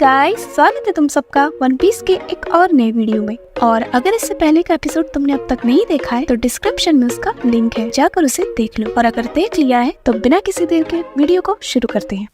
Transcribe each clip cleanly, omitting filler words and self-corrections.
Guys, स्वागत है तुम सबका वन पीस के एक और नए वीडियो में। और अगर इससे पहले का एपिसोड तुमने अब तक नहीं देखा है तो डिस्क्रिप्शन में उसका लिंक है, जाकर उसे देख लो। और अगर देख लिया है तो बिना किसी देर के वीडियो को शुरू करते हैं।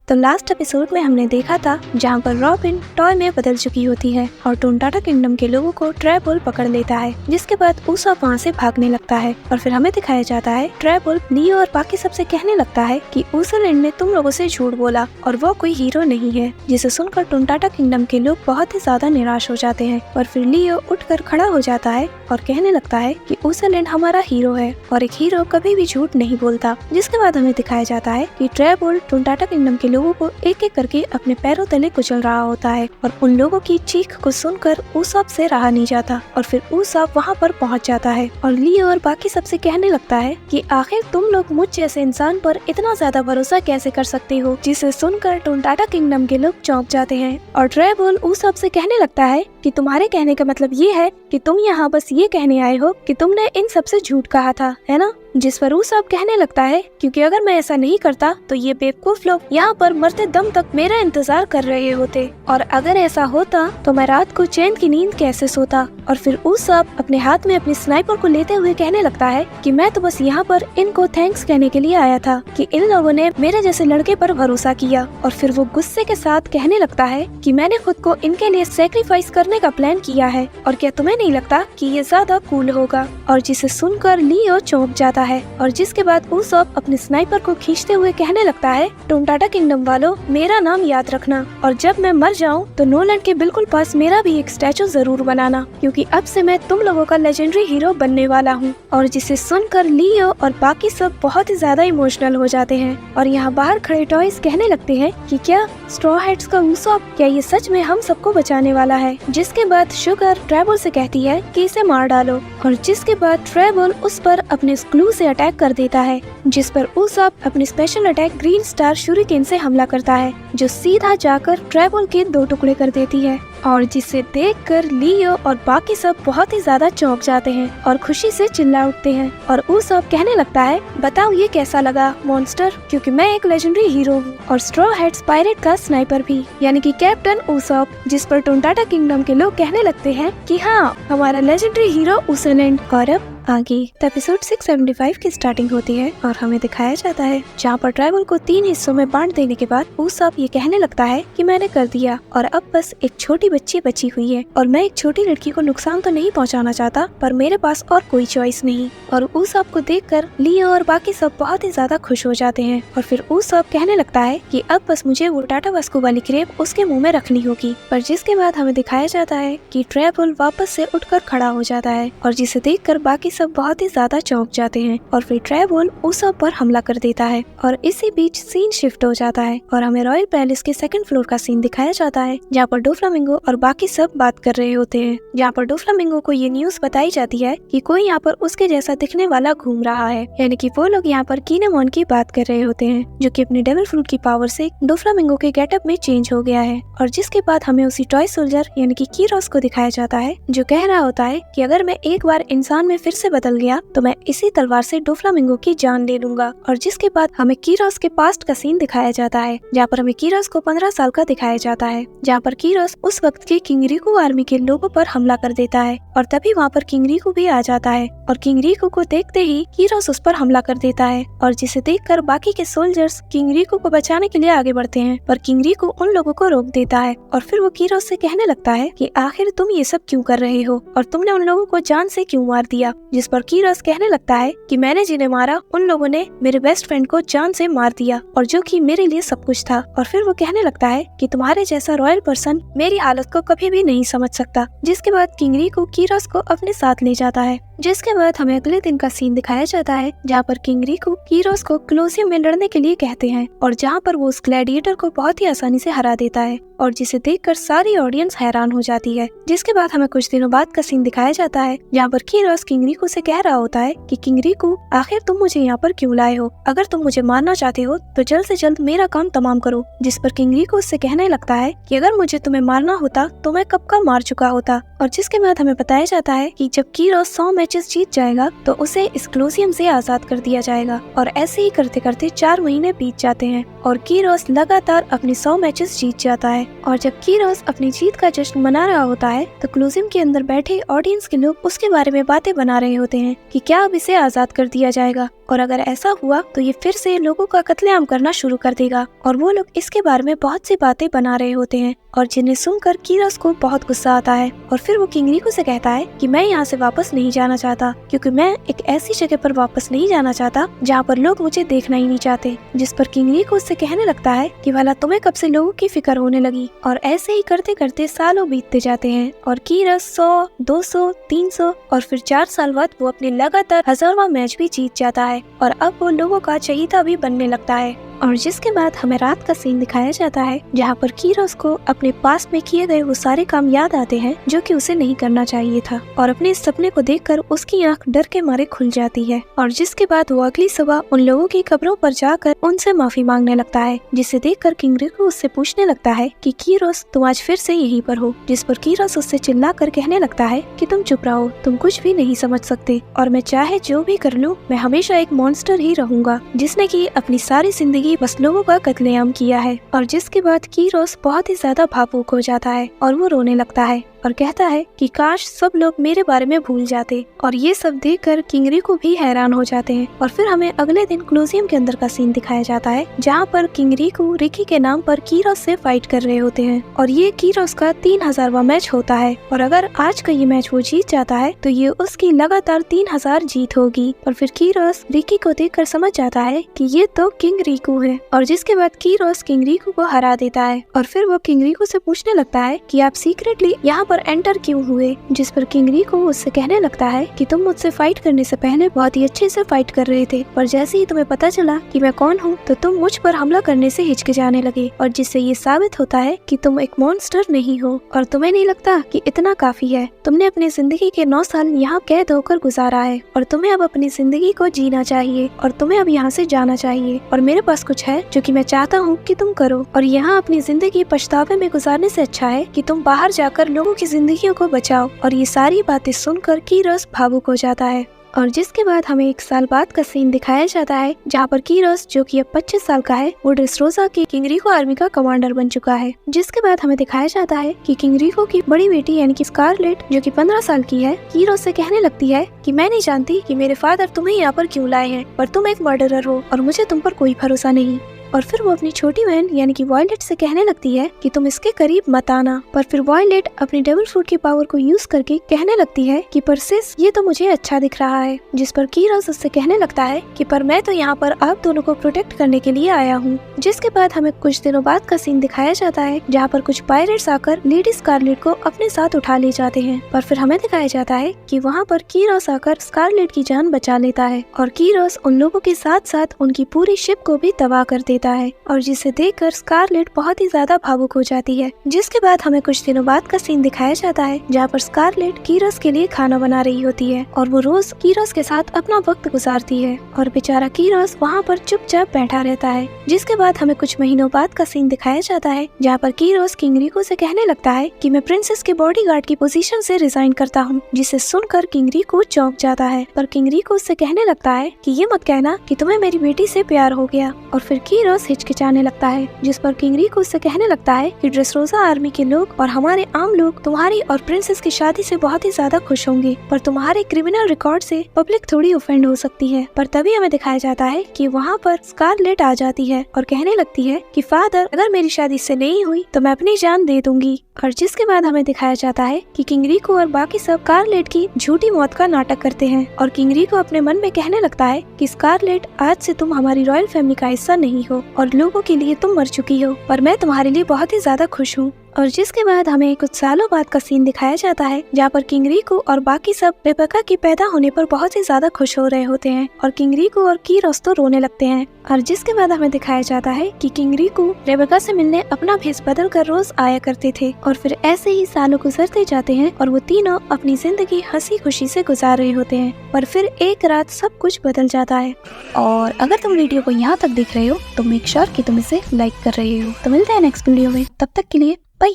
तो लास्ट एपिसोड में हमने देखा था जहाँ पर रॉबिन टॉय में बदल चुकी होती है और टोनटाटा किंगडम के लोगों को ट्रैबोल पकड़ लेता है, जिसके बाद उसॉप वहाँ से भागने लगता है। और फिर हमें दिखाया जाता है ट्रैबोल लियो और बाकी सबसे कहने लगता है कि ऊसलैंड ने तुम लोगों से झूठ बोला और वो कोई हीरो नहीं है, जिसे सुनकर टोनटाटा किंगडम के लोग बहुत ही ज्यादा निराश हो जाते हैं। और फिर लियो उठकर खड़ा हो जाता है और कहने लगता है कि ऊसलैंड हमारा हीरो है और एक हीरो कभी भी झूठ नहीं बोलता। जिसके बाद हमें दिखाया जाता है कि ट्रैबोल टोनटाटा किंगडम के लोगों को एक एक करके अपने पैरों तले कुचल रहा होता है और उन लोगों की चीख को सुनकर उसॉप से रहा नहीं जाता। और फिर उसॉप वहाँ पर पहुँच जाता है और लियो और बाकी सबसे कहने लगता है कि आखिर तुम लोग मुझ जैसे इंसान पर इतना ज्यादा भरोसा कैसे कर सकते हो, जिसे सुनकर टोनटाटा किंगडम के लोग चौंक जाते हैं। और ट्रैबोल उसॉप से कहने लगता है कि तुम्हारे कहने का मतलब ये है कि तुम यहाँ बस ये कहने आए हो कि तुमने इन सबसे झूठ कहा था, है ना? जिस पर उसॉप कहने लगता है क्योंकि अगर मैं ऐसा नहीं करता तो ये बेवकूफ लोग यहाँ पर मरते दम तक मेरा इंतजार कर रहे होते, और अगर ऐसा होता तो मैं रात को चैन की नींद कैसे सोता। और फिर उसॉप अपने हाथ में अपनी स्नाइपर को लेते हुए कहने लगता है कि मैं तो बस यहाँ पर इनको थैंक्स कहने के लिए आया था कि इन लोगों ने मेरे जैसे लड़के पर भरोसा किया। और फिर वो गुस्से के साथ कहने लगता है कि मैंने खुद को इनके लिए सेक्रीफाइस करने का प्लान किया है, और क्या तुम्हें नहीं लगता कि ये ज्यादा कूल होगा? और जिसे सुनकर लियो चौंक जाता है। और जिसके बाद उसॉप अपने स्नाइपर को खींचते हुए कहने लगता है, टोनटाटा किंगडम वालों, मेरा नाम याद रखना और जब मैं मर जाऊं तो नोलैंड के बिल्कुल पास मेरा भी एक स्टैचू जरूर बनाना, क्योंकि अब से मैं तुम लोगों का लेजेंडरी हीरो बनने वाला हूं। और जिसे सुनकर लियो और बाकी सब बहुत ही ज्यादा इमोशनल हो जाते हैं। और यहाँ बाहर खड़े टॉयज कहने लगते हैं कि क्या स्ट्रॉ हैट्स का उसॉप, क्या ये सच में हम सबको बचाने वाला है? जिसके बाद शुगर ट्रैबोल से कहती है कि इसे मार डालो। और जिसके बाद ट्रैबोल उस पर अपने क्लू से अटैक कर देता है, जिस पर उसॉप अपनी special attack green star shuriken से हमला करता है, जो सीधा जाकर ट्रैबोल के 2 टुकड़े कर देती है। और जिसे देखकर लियो और बाकी सब बहुत ही ज्यादा चौंक जाते हैं और खुशी से चिल्ला उठते हैं। और उसॉप कहने लगता है, बताओ ये कैसा लगा मॉन्स्टर, क्योंकि मैं एक लेजेंडरी हीरो हूँ और स्ट्रॉ हैट्स पायरेट का स्नाइपर भी, यानी कि कैप्टन उसॉप। जिस पर टोनटाटा किंगडम के लोग कहने लगते हैं कि हाँ, हमारा लेजेंडरी हीरो ऊसलैंड। और अब आगे एपिसोड 675 की स्टार्टिंग होती है और हमें दिखाया जाता है जहाँ पर ट्रैबोल को 3 हिस्सों में बांट देने के बाद उसॉप ये कहने लगता है कि मैंने कर दिया और अब बस एक छोटी बच्ची बची हुई है और मैं एक छोटी लड़की को नुकसान तो नहीं पहुँचाना चाहता, पर मेरे पास और कोई चॉइस नहीं। और उसॉप को देखकर लियो और बाकी सब बहुत ही ज्यादा खुश हो जाते हैं। और फिर उसॉप कहने लगता है कि अब बस मुझे वो टाटा वास्को वाली क्रेप उसके मुँह में रखनी होगी। पर जिसके बाद हमें दिखाया जाता है कि ट्रैबोल वापस से उठकर खड़ा हो जाता है और जिसे देखकर बाकी सब बहुत ही ज्यादा चौंक जाते हैं। और फिर ट्रैबोल उसॉप पर हमला कर देता है और इसी बीच सीन शिफ्ट हो जाता है और हमें रॉयल पैलेस के 2nd फ्लोर का सीन दिखाया जाता है, जहाँ पर डोफ्लामिंगो और बाकी सब बात कर रहे होते हैं। जहाँ पर डोफ्लामिंगो को ये न्यूज बताई जाती है कि कोई यहाँ पर उसके जैसा दिखने वाला घूम रहा है, यानी कि वो लोग यहाँ पर कीनेमोन की बात कर रहे होते हैं, जो कि अपने डेविल फ्रूट की पावर से डोफ्लामिंगो के गेटअप में चेंज हो गया है। और जिसके बाद हमें उसी टॉय सोल्जर यानी कि कीरोस को दिखाया जाता है, जो कह रहा होता है कि अगर मैं एक बार इंसान में फिर से बदल गया तो मैं इसी तलवार से डोफ्लामिंगो की जान ले लूंगा। और जिसके बाद हमें कीरोस के पास्ट का सीन दिखाया जाता है, जहाँ पर हमें कीरोस को 15 साल का दिखाया जाता है, जहाँ पर कीरोस उस वक्त के किंग रिकू आर्मी के लोगों पर हमला कर देता है और तभी वहाँ पर किंग रिकू भी आ जाता है। और किंग रिकू को देखते ही कीरोस उस पर हमला कर देता है और जिसे देखकर बाकी के सोल्जर्स किंग रिकू को बचाने के लिए आगे बढ़ते हैं, पर किंग रिकू उन लोगों को रोक देता है। और फिर वो कीरोस से कहने लगता है कि आखिर तुम ये सब क्यों कर रहे हो और तुमने उन लोगों को जान से क्यों मार दिया? जिस पर कीरोस कहने लगता है कि मैंने जिन्हें मारा उन लोगों ने मेरे बेस्ट फ्रेंड को जान से मार दिया, और जो कि मेरे लिए सब कुछ था। और फिर वो कहने लगता है कि तुम्हारे जैसा रॉयल पर्सन मेरी हालत को कभी भी नहीं समझ सकता। जिसके बाद किंग रिकू कीरोस को अपने साथ ले जाता है जिसके बाद हमें अगले दिन का सीन दिखाया जाता है जहाँ पर किंग रिको कीरोस को कोलोसियम में लड़ने के लिए कहते हैं और जहाँ पर वो उस ग्लैडिएटर को बहुत ही आसानी से हरा देता है और जिसे देखकर सारी ऑडियंस हैरान हो जाती है। जिसके बाद हमें कुछ दिनों बाद का सीन दिखाया जाता है जहाँ पर कीरोस किंग रिको से कह रहा होता है कि किंग रिको आखिर तुम मुझे यहाँ पर क्यों लाए हो, अगर तुम मुझे मारना चाहते हो तो जल्द से जल्द मेरा काम तमाम करो। जिस पर किंग रिको उससे कहने लगता है कि अगर मुझे तुम्हें मारना होता तो मैं कब का मार चुका होता। और जिसके बाद हमें बताया जाता है कि जब कीरोस 100 मैचेस जीत जाएगा तो उसे इस कोलोसियम से आजाद कर दिया जाएगा। और ऐसे ही करते करते 4 महीने बीत जाते हैं और कीरोस लगातार अपनी 100 मैचेस जीत जाता है। और जब कीरोस अपनी जीत का जश्न मना रहा होता है तो कोलोसियम के अंदर बैठे ऑडियंस के लोग उसके बारे में बातें बना रहे होते हैं कि क्या अब इसे आजाद कर दिया जाएगा और अगर ऐसा हुआ तो ये फिर से लोगों का कत्लेआम करना शुरू कर देगा। और वो लोग इसके बारे में बहुत सी बातें बना रहे होते हैं और जिन्हें सुनकर कीरोस को बहुत गुस्सा आता है और फिर वो किंग रिको से कहता है कि मैं यहाँ से वापस नहीं जाना चाहता क्योंकि मैं एक ऐसी जगह पर वापस नहीं जाना चाहता जहाँ पर लोग मुझे देखना ही नहीं चाहते। जिस पर किंग रिको उससे कहने लगता है कि भला तुम्हें कब से लोगों की फिक्र होने लगी। और ऐसे ही करते करते सालों बीतते जाते हैं और कीरोस 100, 200, 300 और फिर 4 साल बाद वो अपने लगातार 1000वां मैच भी जीत जाता है और अब वो लोगों का चहीता भी बनने लगता है। और जिसके बाद हमें रात का सीन दिखाया जाता है जहाँ पर कीरोस को अपने पास में किए गए वो सारे काम याद आते हैं जो कि उसे नहीं करना चाहिए था और अपने इस सपने को देखकर उसकी आंख डर के मारे खुल जाती है। और जिसके बाद वो अगली सुबह उन लोगों की कब्रों पर जाकर उनसे माफी मांगने लगता है जिसे देखकर किंग रिको उससे पूछने लगता है कि कीरोस तुम आज फिर से यहीं पर हो। जिस पर कीरोस उससे चिल्ला कर कहने लगता है कि तुम चुप रहो, तुम कुछ भी नहीं समझ सकते और मैं चाहे जो भी कर लूँ मैं हमेशा एक मॉन्स्टर ही रहूंगा जिसने की अपनी सारी जिंदगी बस लोगों का कत्लेआम किया है। और जिसके बाद कीरोस बहुत ही ज्यादा भावुक हो जाता है और वो रोने लगता है और कहता है कि काश सब लोग मेरे बारे में भूल जाते। और ये सब देखकर किंग रिको भी हैरान हो जाते हैं। और फिर हमें अगले दिन कोलोसियम के अंदर का सीन दिखाया जाता है जहाँ पर किंग रिको रिकी के नाम पर कीरोस से फाइट कर रहे होते हैं और ये कीरोस का 3000वां मैच होता है और अगर आज का ये मैच वो जीत जाता है तो ये उसकी लगातार 3000 जीत होगी। और फिर कीरोस रिकी को देखकर समझ जाता है कि ये तो किंग रिको है और जिसके बाद कीरोस किंग रिको को हरा देता है। और फिर वो किंग रिको से पूछने लगता है कि आप सीक्रेटली यहाँ पर एंटर क्यों हुए। जिस पर किंग रिको उससे कहने लगता है कि तुम मुझसे फाइट करने से पहले बहुत ही अच्छे से फाइट कर रहे थे पर जैसे ही तुम्हें पता चला कि मैं कौन हूँ तो तुम मुझ पर हमला करने से हिचकिचाने लगे और जिससे ये साबित होता है कि तुम एक मॉन्स्टर नहीं हो और तुम्हें नहीं लगता कि इतना काफी है। तुमने अपनी जिंदगी के 9 साल यहाँ कैद होकर गुजारा है और तुम्हें अब अपनी जिंदगी को जीना चाहिए और तुम्हें अब यहाँ से जाना चाहिए और मेरे पास कुछ है जो कि मैं चाहता हूँ कि तुम करो और यहाँ अपनी जिंदगी पछतावे में गुजारने से अच्छा है कि तुम बाहर जाकर लोगों की जिंदगियों को बचाओ। और ये सारी बातें सुनकर कीरोस भावुक हो जाता है। और जिसके बाद हमें 1 साल बाद का सीन दिखाया जाता है जहाँ पर कीरोस जो कि अब 25 साल का है वो ड्रेसरोसा की किंग रिको आर्मी का कमांडर बन चुका है। जिसके बाद हमें दिखाया जाता है कि किंग रिको की बड़ी बेटी यानी कि स्कारलेट जो कि 15 साल की है कीरोस से कहने लगती है कि मैं नहीं जानती कि मेरे फादर तुम्हें यहाँ पर क्यों लाए हैं पर तुम एक मर्डरर हो और मुझे तुम पर कोई भरोसा नहीं। और फिर वो अपनी छोटी बहन यानी कि वायलेट से कहने लगती है कि तुम इसके करीब मत आना। पर फिर वायलेट अपनी डेविल फ्रूट की पावर को यूज करके कहने लगती है कि परसिस ये तो मुझे अच्छा दिख रहा है। जिस पर कीरोस उससे कहने लगता है कि पर मैं तो यहाँ पर आप दोनों को प्रोटेक्ट करने के लिए आया हूँ। जिसके बाद हमें कुछ दिनों बाद का सीन दिखाया जाता है जहाँ पर कुछ पायरेट्स आकर लेडी स्कारलेट को अपने साथ उठा ले जाते हैं। पर फिर हमें दिखाया जाता है कि वहाँ पर कीरोस आकर स्कारलेट की जान बचा लेता है और कीरोस उन लोगों के साथ साथ उनकी पूरी शिप को भी तबाह कर देता है और जिसे देखकर स्कारलेट बहुत ही ज्यादा भावुक हो जाती है। जिसके बाद हमें कुछ दिनों बाद का सीन दिखाया जाता है जहाँ पर स्कारलेट कीरोस के लिए खाना बना रही होती है और वो रोज कीरोस के साथ अपना वक्त गुजारती है और बेचारा कीरोस वहाँ पर चुपचाप बैठा रहता है। जिसके बाद हमें कुछ महीनों बाद का सीन दिखाया जाता है जहाँ पर कीरोस किंग रिको से कहने लगता है कि मैं प्रिंसेस के बॉडीगार्ड की पोजीशन से रिजाइन करता हूँ, जिसे सुनकर किंग रिको चौंक जाता है। पर किंग रिको उससे कहने लगता है कि ये मत कहना कि तुम्हें मेरी बेटी से प्यार हो गया। और फिर कीरोस हिचकिचाने लगता है। जिस पर किंग रिको उससे कहने लगता है कि ड्रेसरोसा आर्मी के लोग और हमारे आम लोग तुम्हारी और प्रिंसेस की शादी से बहुत ही ज्यादा खुश होंगे, पर तुम्हारे क्रिमिनल रिकॉर्ड से पब्लिक थोड़ी ऑफेंड हो सकती है। पर तभी हमें दिखाया जाता है कि वहाँ पर स्कारलेट आ जाती है और कहने लगती है कि फादर अगर मेरी शादी से नहीं हुई तो मैं अपनी जान दे दूंगी। और जिसके बाद हमें दिखाया जाता है कि किंग रिको और बाकी सब स्कारलेट की झूठी मौत का नाटक करते हैं और किंग रिको अपने मन में कहने लगता है कि स्कारलेट आज से तुम हमारी रॉयल फैमिली का हिस्सा नहीं हो और लोगों के लिए तुम मर चुकी हो, पर मैं तुम्हारे लिए बहुत ही ज्यादा खुश हूँ। और जिसके बाद हमें कुछ सालों बाद का सीन दिखाया जाता है जहाँ पर किंग रिको और बाकी सब रेबेका के पैदा होने पर बहुत ही ज्यादा खुश हो रहे होते हैं और किंग रिको और कीरोस तो रोने लगते हैं। और जिसके बाद हमें दिखाया जाता है कि किंग रिको रेबेका से मिलने अपना भेष बदल कर रोज आया करते थे और फिर ऐसे ही सालों गुजरते जाते हैं और वो तीनों अपनी जिंदगी हंसी खुशी से गुजार रहे होते हैं। और फिर एक रात सब कुछ बदल जाता है। और अगर तुम वीडियो को यहाँ तक देख रहे हो तो मेक श्योर कि तुम इसे लाइक कर रहे हो। तो मिलते हैं नेक्स्ट वीडियो में, तब तक के लिए बाय।